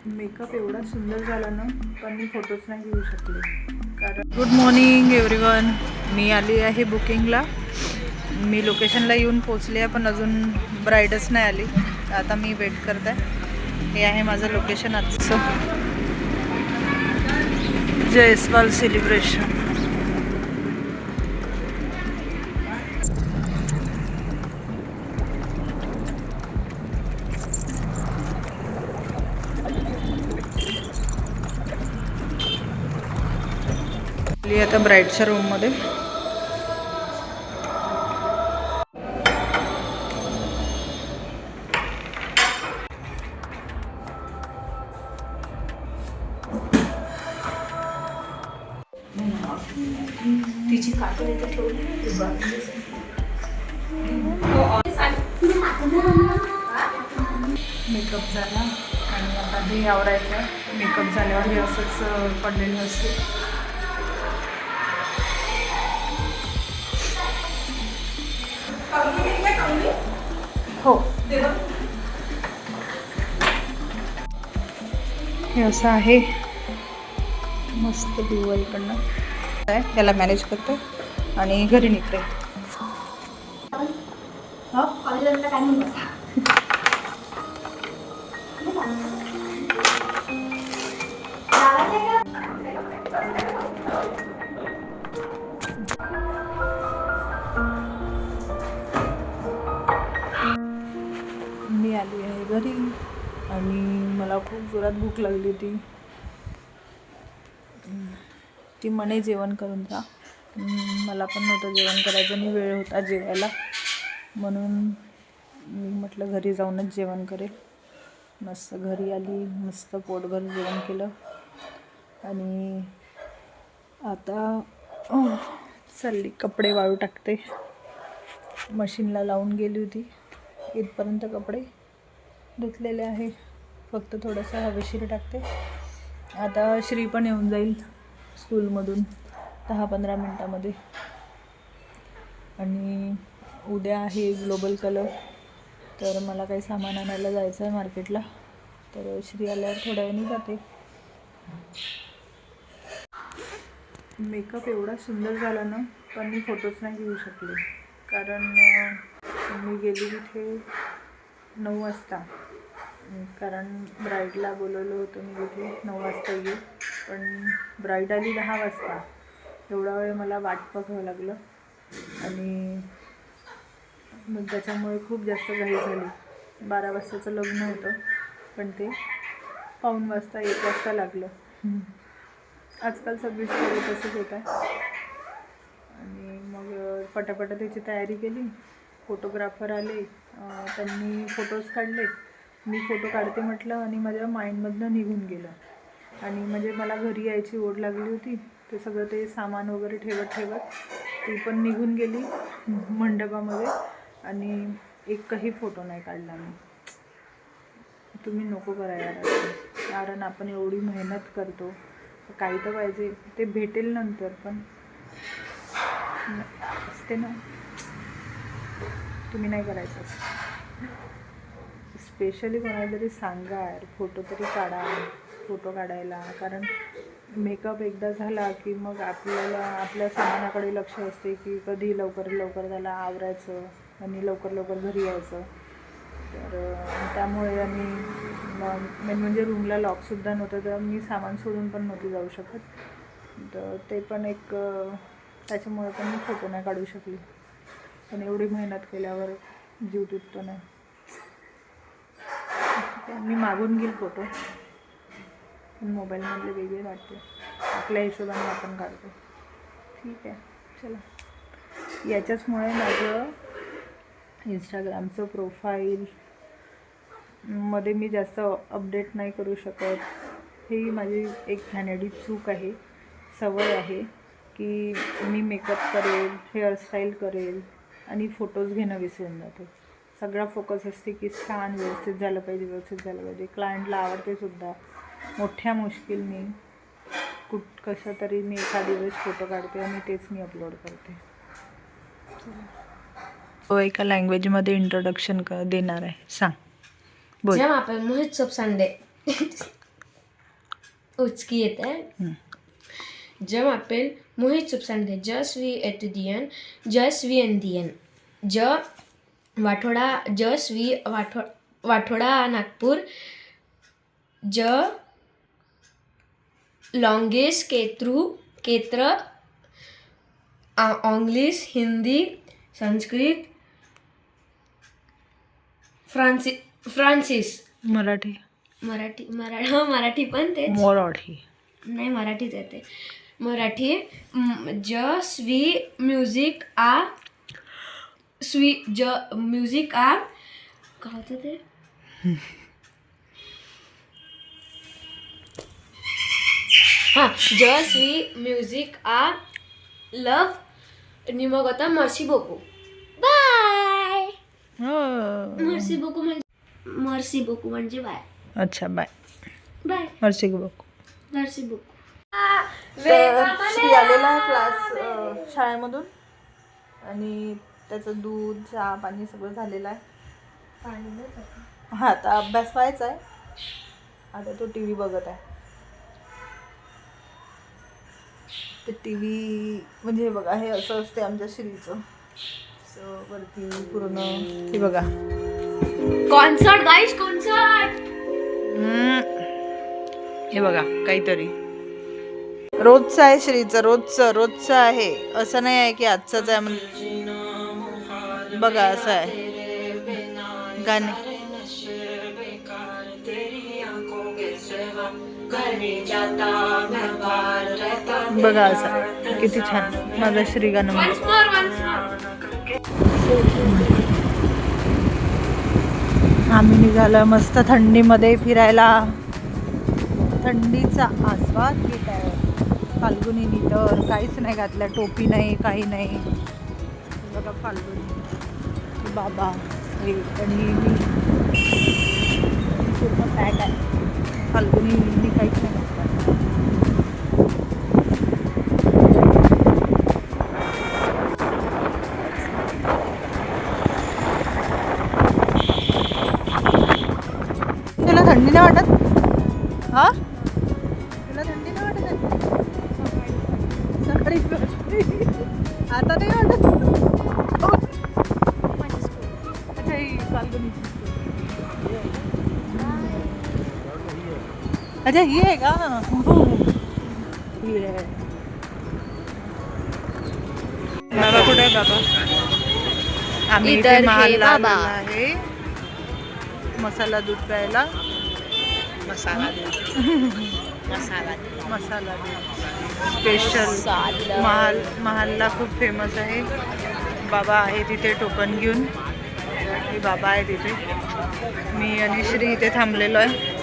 Makeup एवढा सुंदर झाला ना, पण मी फोटोज नाही घेऊ शकले कारण गुड मॉर्निंग एव्हरीवन. मी आली आहे बुकिंगला. मी लोकेशनला येऊन पोचले आहे, पण अजून ब्राईडच नाही आली. आता मी वेट करते. हे आहे माझं लोकेशन आजचं, जयस्वाल सेलिब्रेशन. आता ब्राईडच्या रूममध्ये तिची काठी ठेवली. मेकअप झाला आणि आता हे आवरायचं. मेकअप झाल्यावर हे असंच पडलेलं असते. हो, हे असं आहे. मस्त व्ह्यू आहे इकडनं. त्याला मॅनेज करते आणि घरी निघते. मी आली आहे घरी आणि मला खूप जोरात भूक लागली होती. ती म्हणे जेवण करून जा. मला पण नव्हतं जेवण करायचं आणि वेळ होता जेवायला, म्हणून मी म्हटलं घरी जाऊनच जेवण करेल. मस्त घरी आली, मस्त पोटभर जेवण केलं आणि आता चालली कपडे वाळू टाकते. मशीनला लावून गेली होती, इथपर्यंत कपडे धुतलेले आहे. फक्त थोडंसं हवेशीर टाकते. आता श्री पण येऊन जाईल स्कूलमधून 10-15 मिनटामध्ये. आणि उद्या आहे ग्लोबल कलर, तर मला काही सामान आणायला जायचं आहे मार्केटला. तर श्री आल्यावर थोड्या वेळाने जाते. मेकअप एवढा सुंदर झाला ना, पण मी फोटोज नाही घेऊ शकले कारण मी गेली तिथे 9 वाजता. कारण ब्राईडला बोलवलं होतं मी तिथे 9 वाजता येईल, पण ब्राईड आली 10 वाजता. एवढा वेळ मला वाट बघावं लागलं आणि मग त्याच्यामुळे खूप जास्त घाई झाली. 12 वाजताचं लग्न होतं, पण ते 1 वाजता 1 वाजता लागलं. आजकाल सगळीकडे तसंच होत आहे. आणि मग पटापट त्याची तयारी केली. फोटोग्राफर आले, त्यांनी फोटोज काढले. मी फोटो काढते म्हटलं आणि माझ्या माइंडमधनं निघून गेलं. आणि म्हणजे मला घरी यायची ओढ लागली होती. ते सगळं ते सामान वगैरे ठेवत ती पण निघून गेली मंडपामध्ये आणि एकही फोटो नाही काढला मी. तुम्ही नको करा यार, कारण आपण एवढी मेहनत करतो, काही तर पाहिजे. ते भेटेल नंतर, पण असते ना, तुम्ही नाही करायचं. स्पेशली कोणाला तरी सांगा यार, फोटो तरी काढा, फोटो काढायला. कारण मेकअप एकदा झाला की मग आपल्याला आपल्या सामानाकडे लक्ष असते की कधी लवकर त्याला आवरायचं आणि लवकर घरी यायचं. तर त्यामुळे आणि मेन म्हणजे रूमला लॉकसुद्धा नव्हतं, तर मी सामान सोडून पण नव्हती जाऊ शकत. तर ते पण एक त्याच्यामुळे पण मी फोटो नाही काढू शकली. पण एवढी मेहनत केल्यावर जीव तुटतो नाही. मी मागून घेईल फोटो, पण मोबाईलमधले वेगळे वाटते. आपल्या हिशोबाने आपण काढतो. ठीक आहे, चला. याच्याचमुळे माझं इंस्टाग्रामचं प्रोफाईल मध्ये मी जास्त अपडेट नाही करू शकत. ही माझी एक घाणेरडी चूक आहे, सवय आहे की मी मेकअप करेल, हेअरस्टाईल करेल आणि फोटोज घेणं विसरून जाते. सगळा फोकस असते की छान व्यवस्थित झालं पाहिजे. क्लायंटला आवडते सुद्धा. मोठ्या मुश्किलने कसं तरी मी एखादी वेळेस फोटो काढते आणि तेच मी अपलोड करते. तो एका लँग्वेजमध्ये इंट्रोडक्शन देणार आहे, सांग, बोल. जेव्हा आपण महोत्सव संडे उचकी येत आहे. ज मापेल मोहित सुपसांडे ज स्वी एतदियन ज स्वी एनदियन ज वाठोडा ज स्वी वाठोडा नागपूर ज लॉन्गेस केत्र इंग्लिश हिंदी संस्कृत फ्रान्सिस मराठी मराठी पण ते नाही मराठीच येते. मराठी ज स्वी म्युझिक आ काय होतं ते ज स्वी म्युझिक आ लव आणि मग आता मर्सी बोकू बाय. मर्सी बोकू म्हणजे बाय. अच्छा bye bye mercy बोकू. Mercy बोकू. Shri आलेला क्लास शाळेमधून आणि त्याचं दूध चहा पाणी सगळं झालेलं आहे. हा आता अभ्यास व्हायचा आहे. आता तो टी व्ही बघत आहे. ते टी व्ही म्हणजे बघा हे असं असते आमच्या श्रीचं वरती पूर्ण हे बघा कॉन्सर्ट गाईस कॉन्सर्ट. हे बघा काहीतरी रोजचं आहे श्रीचं रोजचं आहे असं नाही आहे की आजचंच आहे म्हणून. बघा असं आहे गाणे बघा असं किती छान माझं श्री गाणं. आम्ही निघालो मस्त थंडीमध्ये फिरायला. थंडीचा आस्वाद घेत आहे. फाल्गुनी तर काहीच नाही घातलं टोपी नाही काही नाही. बघा फाल्गुनी बाबा हे आणि मी पूर्ण पॅक आहे. फाल्गुनी काहीच नाही घातलं. तुला थंडी नाही वाटत? हा तुला थंडी नाही वाटत? सकाळी आता नाही वाटत? अच्छा ही फाल्गुनी. अच्छा ही आहे का? ही आहे. बाबा कुठे आहे बाबा? आम्ही इथे महालला आलेलो आहे मसाला दूध प्यायला. मसाला दूध स्पेशल महालला खूप फेमस आहे. बाबा आहे तिथे टोकन घेऊन. हे बाबा आहे तिथे. मी आणि श्री इथे थांबलेलो आहे.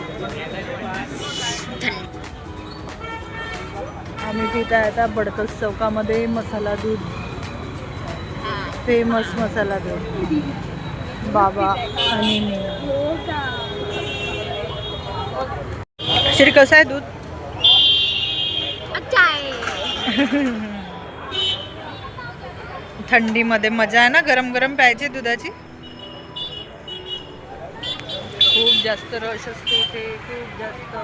आम्ही तिथे आता बडकस चौकामध्ये मसाला दूध फेमस मसाला दूध बाबा आणि मी. श्री कसं आहे दूध? थंडीमध्ये मजा आहे ना गरम गरम प्यायची दुधाची. खूप जास्त रश असते इथे खूप जास्त.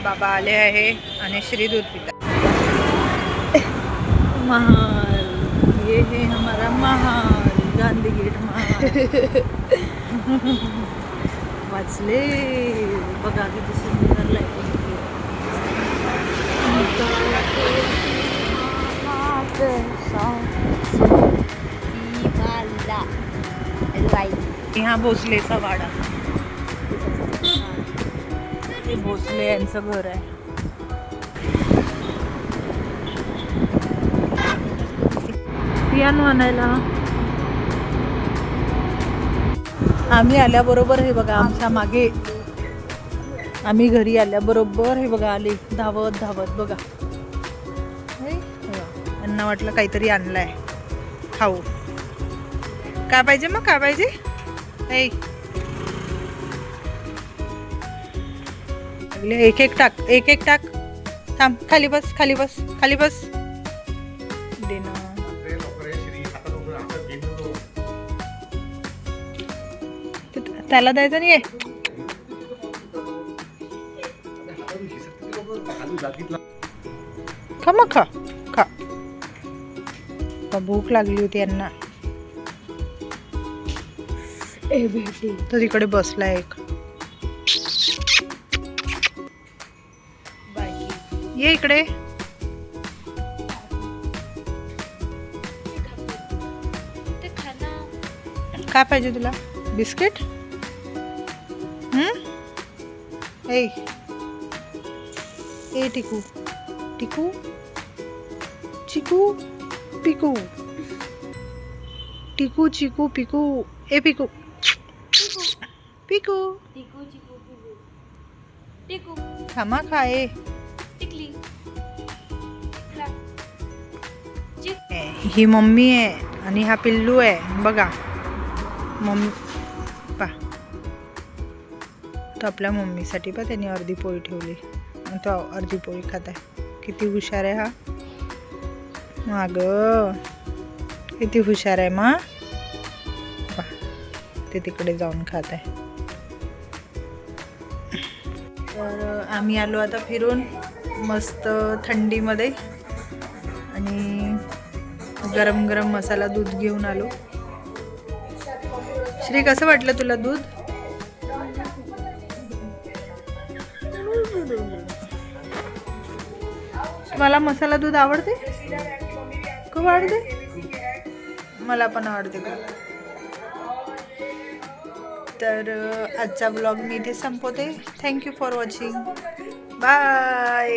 बाबा आले आहे आणि श्री दूध पिता. महाल ये है हमारा महाल गांधी गेट महाल. वाचले बघा किती सुंदर लाईटिंग. हा भोसलेचा वाडा. हे भोसले यांचं घर आहे. पियानो आणायला आम्ही आल्याबरोबर हे बघा आमच्या मागे आम्ही घरी आल्याबरोबर हे बघा आले धावत धावत बघा. यांना वाटलं काहीतरी आणलंय खाऊ. काय पाहिजे मग काय पाहिजे? एक एक टाक एक एक टाक. थांब खाली बस खाली बस खाली बस. त्याला द्यायचं नाही. खा मग खा खा. भूक लागली होती यांना. तर तिकडे बसला एक. ये इकडे. काय पाहिजे तुला? बिस्किट? ए टिकू टिकू चिकू पिकू टिकू चिकू पिकू. ए पिकू पिकू खामा खाए. ही मम्मी आहे आणि हा पिल्लू आहे बघा. मम्मी पा तो आपल्या मम्मीसाठी पा त्यांनी अर्धी पोळी ठेवली आणि तो अर्धी पोळी खात आहे. किती हुशार आहे हा. माग किती हुशार आहे मा. पा ते तिकडे जाऊन खात आहे. तर आम्ही आलो आता फिरून मस्त थंडीमध्ये आणि गरम गरम मसाला दूध घेऊन आलो. श्री कसं वाटलं तुला दूध? मला मसाला दूध आवडते. खूप आवडते. मला पण आवडते. तर आजचा ब्लॉग मी इथे संपवते. Thank you for watching. बाय.